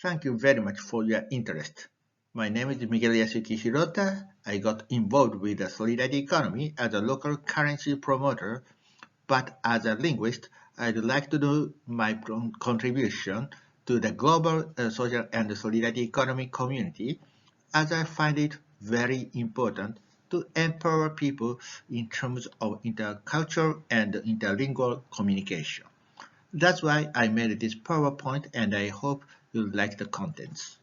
Thank you very much for your interest. My name is Miguel Yasuki Hirota. I got involved with the Solidarity Economy as a local currency promoter, but as a linguist, I'd like to do my contribution to the global social and solidarity economy community, as I find it very important to empower people in terms of intercultural and interlingual communication. That's why I made this PowerPoint, and I hope you like the contents.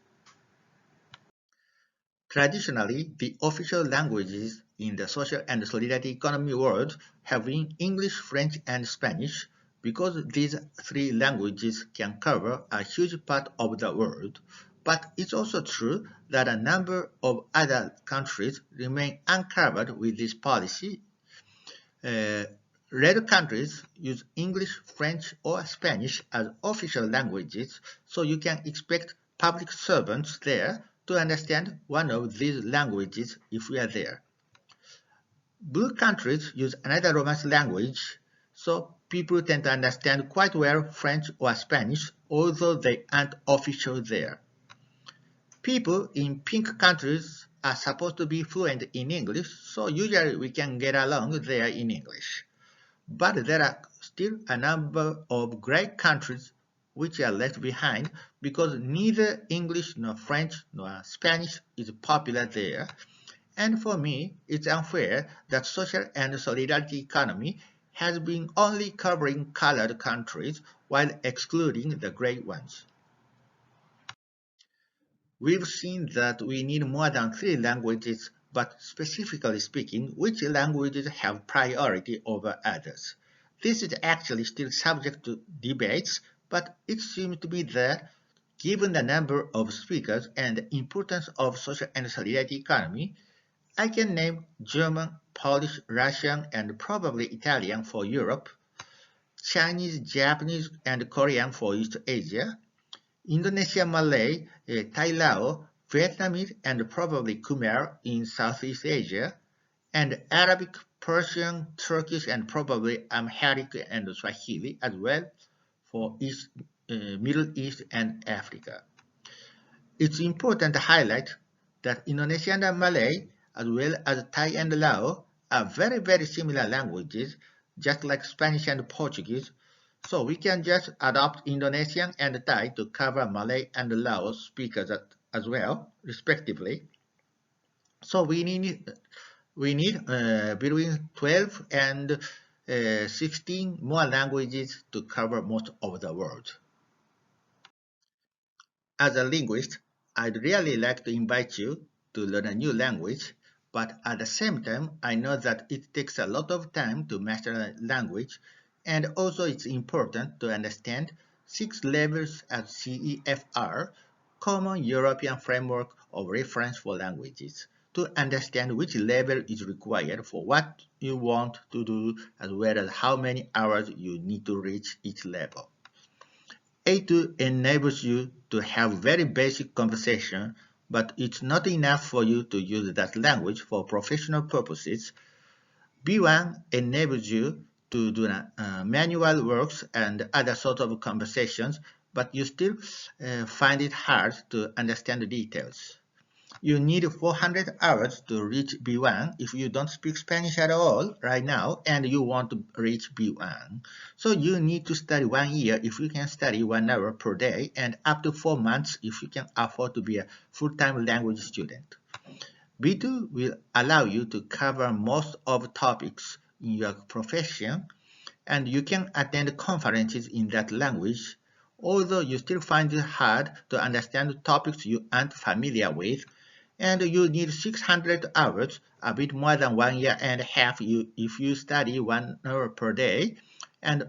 Traditionally, the official languages in the social and solidarity economy world have been English, French, and Spanish because these three languages can cover a huge part of the world. But it's also true that a number of other countries remain uncovered with this policy. Uh, Red countries use English, French, or Spanish as official languages, so you can expect public servants there to understand one of these languages if we are there. Blue countries use another Romance language, so people tend to understand quite well French or Spanish, although they aren't official there. People in pink countries are supposed to be fluent in English, so usually we can get along there in English. But there are still a number of great countries which are left behind because neither English nor French nor Spanish is popular there. And for me, it's unfair that social and solidarity economy has been only covering colored countries while excluding the great ones. We've seen that we need more than three languages, but specifically speaking, which languages have priority over others? This is actually still subject to debates, but it seems to be that, given the number of speakers and the importance of social and solidarity economy, I can name German, Polish, Russian, and probably Italian for Europe, Chinese, Japanese, and Korean for East Asia, Indonesian Malay, Thai Lao, Vietnamese, and probably Khmer in Southeast Asia, and Arabic, Persian, Turkish, and probably Amharic and Swahili as well for Middle East and Africa. It's important to highlight that Indonesian and Malay, as well as Thai and Lao, are very similar languages, just like Spanish and Portuguese, so we can just adopt Indonesian and Thai to cover Malay and Lao speakers as well, respectively. So we need between 12 and 16 more languages to cover most of the world. As a linguist, I'd really like to invite you to learn a new language, but at the same time, I know that it takes a lot of time to master a language, and also it's important to understand 6 levels at CEFR, Common European Framework of Reference for Languages, to understand which level is required for what you want to do, as well as how many hours you need to reach each level. A2 enables you to have very basic conversation, but it's not enough for you to use that language for professional purposes. B1 enables you to do manual works and other sort of conversations, but you still find it hard to understand the details. You need 400 hours to reach B1 if you don't speak Spanish at all right now and you want to reach B1. So you need to study 1 year if you can study 1 hour per day, and up to 4 months if you can afford to be a full-time language student. B2 will allow you to cover most of topics in your profession, and you can attend conferences in that language, although you still find it hard to understand topics you aren't familiar with, and you need 600 hours, a bit more than 1 year and a half if you study 1 hour per day, and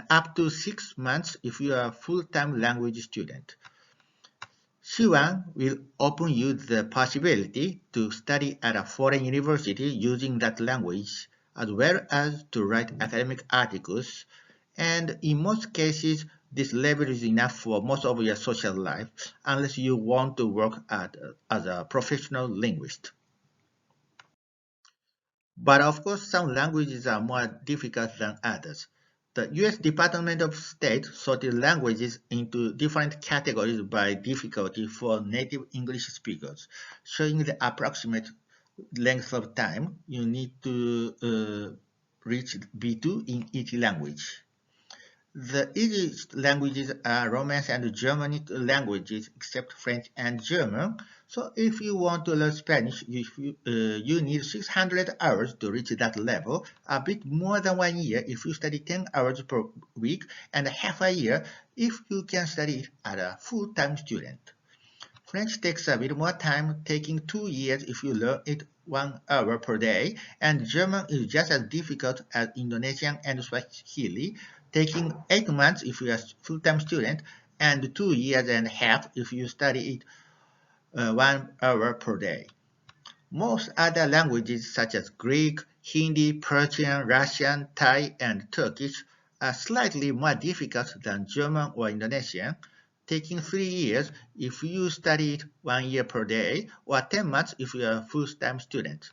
up to 6 months if you are a full-time language student. C1 will open you the possibility to study at a foreign university using that language, as well as to write academic articles, and in most cases this level is enough for most of your social life, unless you want to work as a professional linguist. But of course, some languages are more difficult than others. The U.S. Department of State sorted languages into different categories by difficulty for native English speakers, showing the approximate length of time you need to reach B2 in each language. The easiest languages are Romance and Germanic languages, except French and German. So if you want to learn Spanish, you need 600 hours to reach that level, a bit more than 1 year if you study 10 hours per week, and half a year if you can study it as a full-time student. French takes a bit more time, taking 2 years if you learn it 1 hour per day, and German is just as difficult as Indonesian and Swahili, taking 8 months if you are a full-time student, and 2 years and a half if you study it 1 hour per day. Most other languages such as Greek, Hindi, Persian, Russian, Thai, and Turkish are slightly more difficult than German or Indonesian, taking 3 years if you study it 1 year per day, or 10 months if you are a full-time student.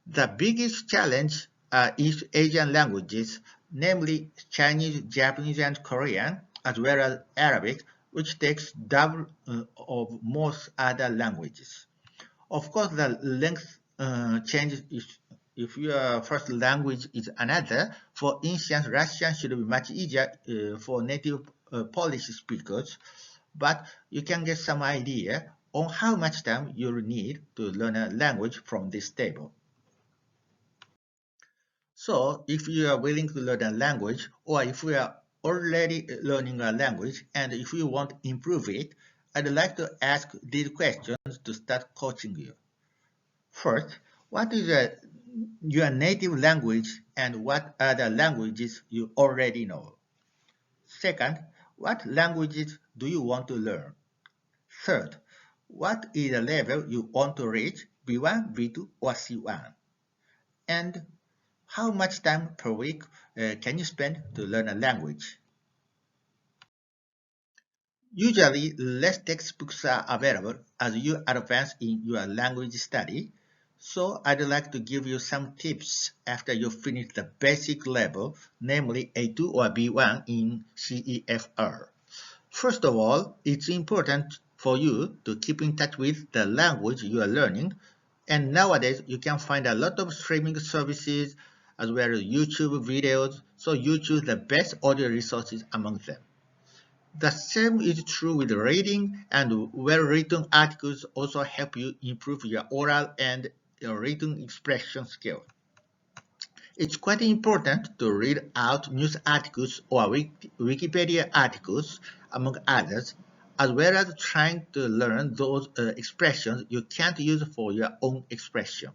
The biggest challenge are East Asian languages, namely Chinese, Japanese, and Korean, as well as Arabic, which takes double of most other languages. Of course, the length changes if your first language is another. For instance, Russian should be much easier for native Polish speakers, but you can get some idea on how much time you need to learn a language from this table. So, if you are willing to learn a language, or if you are already learning a language, and if you want to improve it, I'd like to ask these questions to start coaching you. First, what is your native language and what other languages you already know? Second, what languages do you want to learn? Third, what is the level you want to reach, B1, B2, or C1? And how much time per week can you spend to learn a language? Usually, less textbooks are available as you advance in your language study, so I'd like to give you some tips after you finish the basic level, namely A2 or B1 in CEFR. First of all, it's important for you to keep in touch with the language you are learning, and nowadays you can find a lot of streaming services as well as YouTube videos, so you choose the best audio resources among them. The same is true with reading, and well-written articles also help you improve your oral and your written expression skill. It's quite important to read out news articles or Wikipedia articles, among others, as well as trying to learn those expressions you can't use for your own expression.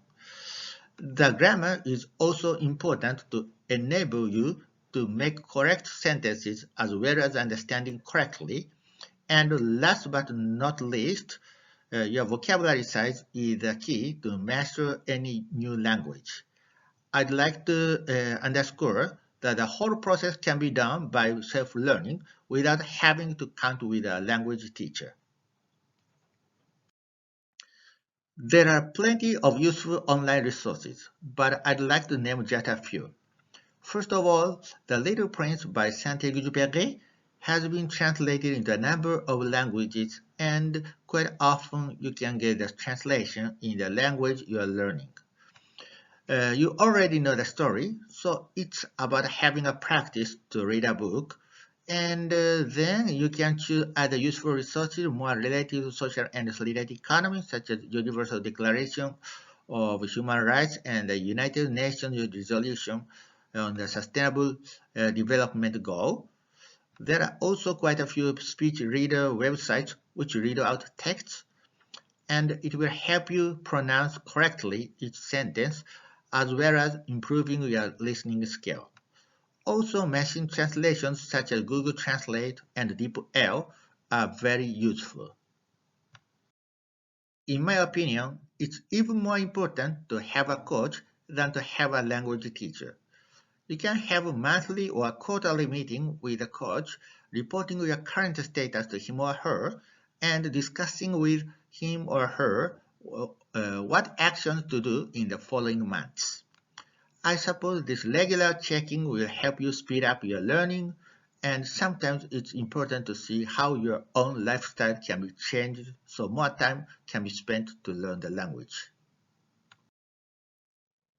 The grammar is also important to enable you to make correct sentences as well as understanding correctly. And last but not least, your vocabulary size is the key to master any new language. I'd like to underscore that the whole process can be done by self-learning without having to count with a language teacher. There are plenty of useful online resources, but I'd like to name just a few. First of all, The Little Prince by Saint-Exupéry has been translated into a number of languages, and quite often you can get the translation in the language you are learning. You already know the story, so it's about having a practice to read a book, and then you can choose other useful resources more related to social and solidarity economy, such as Universal Declaration of Human Rights and the United Nations Resolution on the Sustainable Development Goal. There are also quite a few speech reader websites which read out texts, and it will help you pronounce correctly each sentence as well as improving your listening skill. Also, machine translations such as Google Translate and DeepL are very useful. In my opinion, it's even more important to have a coach than to have a language teacher. You can have a monthly or quarterly meeting with a coach, reporting your current status to him or her, and discussing with him or her what actions to do in the following months. I suppose this regular checking will help you speed up your learning, and sometimes it's important to see how your own lifestyle can be changed so more time can be spent to learn the language.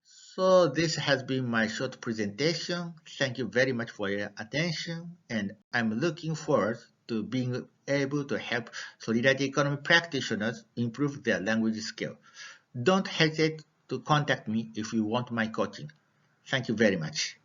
So this has been my short presentation. Thank you very much for your attention, and I'm looking forward to being able to help Solidarity Economy practitioners improve their language skill. Don't hesitate to contact me if you want my coaching. Thank you very much.